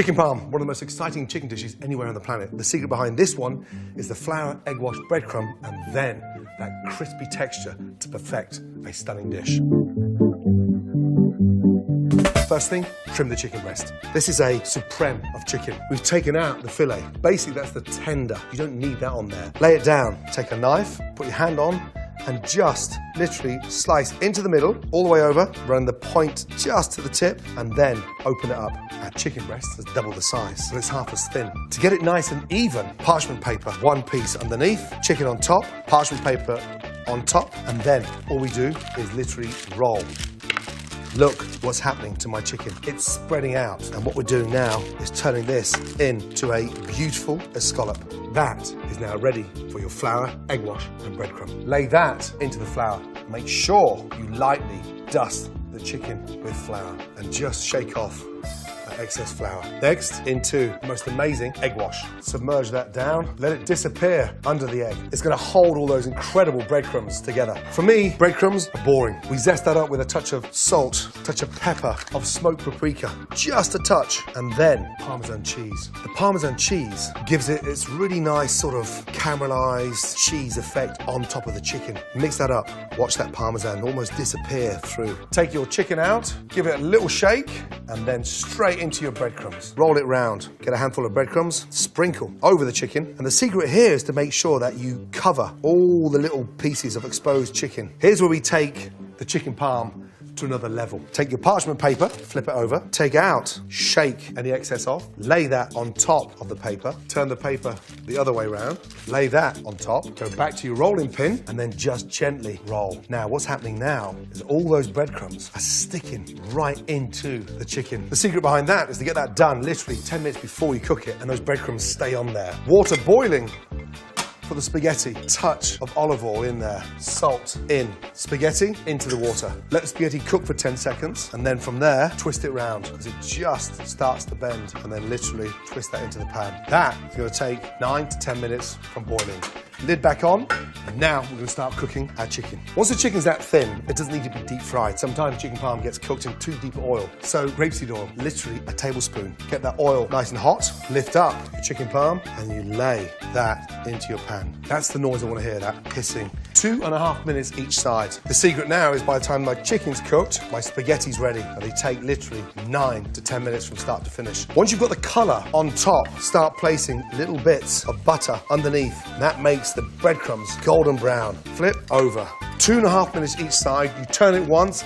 Chicken parm, one of the most exciting chicken dishes anywhere on the planet. The secret behind this one is the flour, egg wash, breadcrumb, and then that crispy texture to perfect a stunning dish. First thing, trim the chicken breast. This is a supreme of chicken. We've taken out the fillet. Basically, that's the tender. You don't need that on there. Lay it down. Take a knife, put your hand on, and just literally slice into the middle, all the way over, run the point just to the tip, and then open it up. Our chicken breast is double the size, so it's half as thin. To get it nice and even, parchment paper, one piece underneath, chicken on top, parchment paper on top, and then all we do is literally roll. Look what's happening to my chicken. It's spreading out. And what we're doing now is turning this into a beautiful escallop. That is now ready for your flour, egg wash, and breadcrumb. Lay that into the flour. Make sure you lightly dust the chicken with flour and just shake off excess flour. Next, into the most amazing egg wash. Submerge that down, let it disappear under the egg. It's going to hold all those incredible breadcrumbs together. For me, breadcrumbs are boring. We zest that up with a touch of salt, a touch of pepper, of smoked paprika, just a touch, and then Parmesan cheese. The Parmesan cheese gives it its really nice sort of caramelized cheese effect on top of the chicken. Mix that up. Watch that Parmesan almost disappear through. Take your chicken out, give it a little shake, and then straight into your breadcrumbs. Roll it round. Get a handful of breadcrumbs, sprinkle over the chicken. And the secret here is to make sure that you cover all the little pieces of exposed chicken. Here's where we take the chicken parm to another level. Take your parchment paper, flip it over, take out, shake any excess off, lay that on top of the paper, turn the paper the other way around, lay that on top, go back to your rolling pin, and then just gently roll. Now, what's happening now is all those breadcrumbs are sticking right into the chicken. The secret behind that is to get that done literally 10 minutes before you cook it, and those breadcrumbs stay on there. Water boiling for the spaghetti, touch of olive oil in there, salt in, spaghetti into the water. Let the spaghetti cook for 10 seconds, and then from there, twist it round, because it just starts to bend, and then literally twist that into the pan. That is going to take 9 to 10 minutes from boiling. Lid back on, and now we're going to start cooking our chicken. Once the chicken's that thin, it doesn't need to be deep fried. Sometimes chicken parm gets cooked in too deep oil. So grapeseed oil, literally a tablespoon. Get that oil nice and hot, lift up your chicken parm, and you lay that into your pan. That's the noise I want to hear, that hissing. 2.5 minutes each side. The secret now is by the time my chicken's cooked, my spaghetti's ready. And they take literally 9 to 10 minutes from start to finish. Once you've got the colour on top, start placing little bits of butter underneath. And that makes the breadcrumbs golden brown. Flip over. 2.5 minutes each side. You turn it once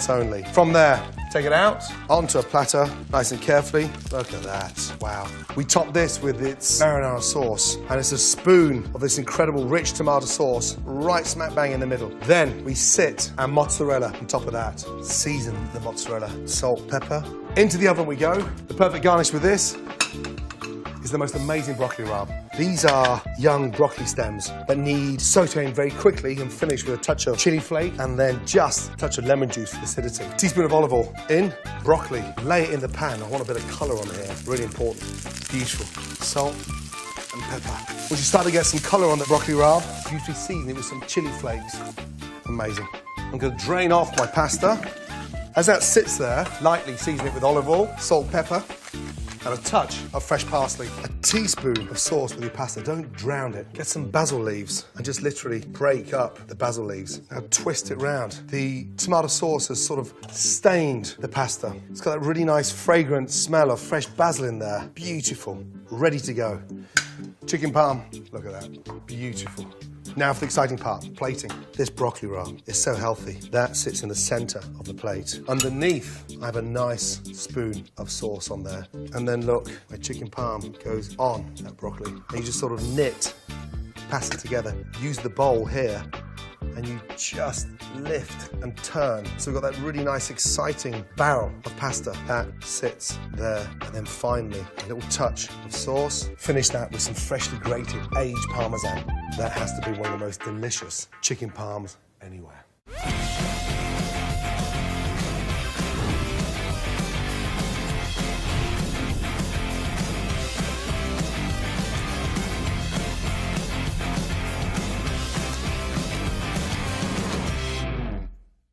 only. From there, take it out onto a platter, nice and carefully. Look at that. Wow. We top this with its marinara sauce, and it's a spoon of this incredible rich tomato sauce right smack bang in the middle. Then we sit our mozzarella on top of that. Season the mozzarella. Salt, pepper. Into the oven we go. The perfect garnish with this is the most amazing broccoli rabe. These are young broccoli stems that need sauteing very quickly and finish with a touch of chili flake and then just a touch of lemon juice for acidity. A teaspoon of olive oil in, broccoli, lay it in the pan. I want a bit of colour on here, really important. Beautiful. Salt and pepper. Once you start to get some colour on the broccoli rabe, beautifully season it with some chili flakes. Amazing. I'm going to drain off my pasta. As that sits there, lightly season it with olive oil, salt, pepper, and a touch of fresh parsley. A teaspoon of sauce with your pasta. Don't drown it. Get some basil leaves and just literally break up the basil leaves. Now twist it round. The tomato sauce has sort of stained the pasta. It's got that really nice fragrant smell of fresh basil in there. Beautiful. Ready to go. Chicken parm. Look at that. Beautiful. Now for the exciting part, plating. This broccoli rabe is so healthy. That sits in the centre of the plate. Underneath, I have a nice spoon of sauce on there. And then look, my chicken parm goes on that broccoli. And you just sort of knit pasta together. Use the bowl here, and you just lift and turn. So we've got that really nice, exciting barrel of pasta that sits there. And then finally, a little touch of sauce. Finish that with some freshly grated aged Parmesan. That has to be one of the most delicious chicken parms anywhere.